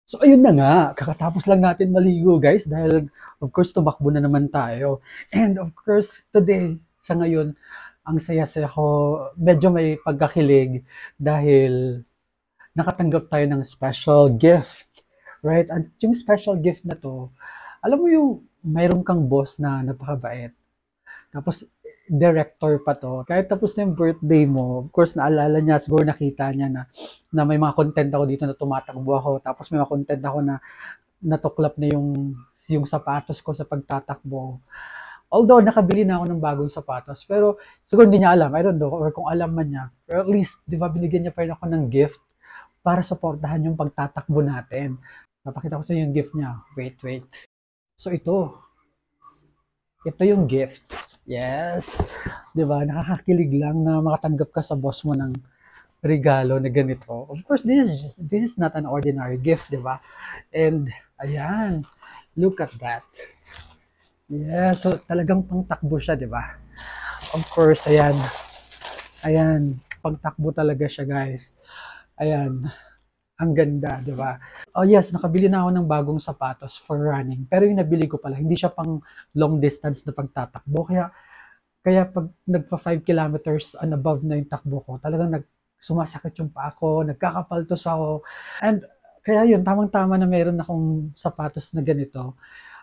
So ayun na nga, kakatapos lang natin maligo guys dahil of course tumakbo na naman tayo. And of course today, sa ngayon, ang saya-saya ko, medyo may pagkakilig dahil nakatanggap tayo ng special gift. Right? At yung special gift na to, alam mo yung mayroon kang boss na napakabait. Tapos director pa 'to. Kahit tapos na yung birthday mo, of course naalala niya, siguro nakita niya na may mga content ako dito na tumatakbo ako. Tapos may mga content ako na natuklap na yung sapatos ko sa pagtatakbo. Although nakabili na ako ng bagong sapatos, pero siguro hindi niya alam, I don't know, or kung alam man niya. Pero at least, di ba, binigyan niya pa rin ako ng gift para suportahan yung pagtatakbo natin. Napakita ko sa yung gift niya. Wait, wait. So ito yung gift. Yes. 'Di ba? Nakakakilig lang na makatanggap ka sa boss mo ng regalo na ganito. Of course, this is not an ordinary gift, 'di ba? And ayan, look at that. Yeah, so talagang pangtakbo siya, 'di ba? Of course, ayan. Ayan, pangtakbo talaga siya, guys. Ayan, ang ganda, 'di ba? Oh yes, nakabili na ako ng bagong sapatos for running. Pero yung nabili ko pala, hindi siya pang long distance na pagtatakbo. Kaya pag nagpa 5 kilometers and above na yung takbo ko, talagang sumasakit yung paa ko, nagkakapaltos ako. And kaya yun, tamang-tama na meron akong sapatos na ganito.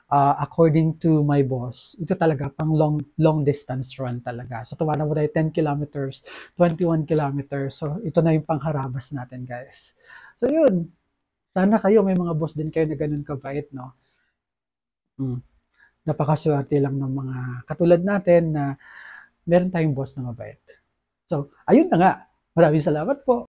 According to my boss, ito talaga pang long distance run talaga. So tumatakbo tayo 10 kilometers, 21 kilometers. So ito na yung pangharabas natin, guys. So yun, sana kayo may mga boss din kayo na ganun kabait, no? Mm. Napakaswerte lang ng mga katulad natin na meron tayong boss na mabait. So, ayun na nga. Maraming salamat po.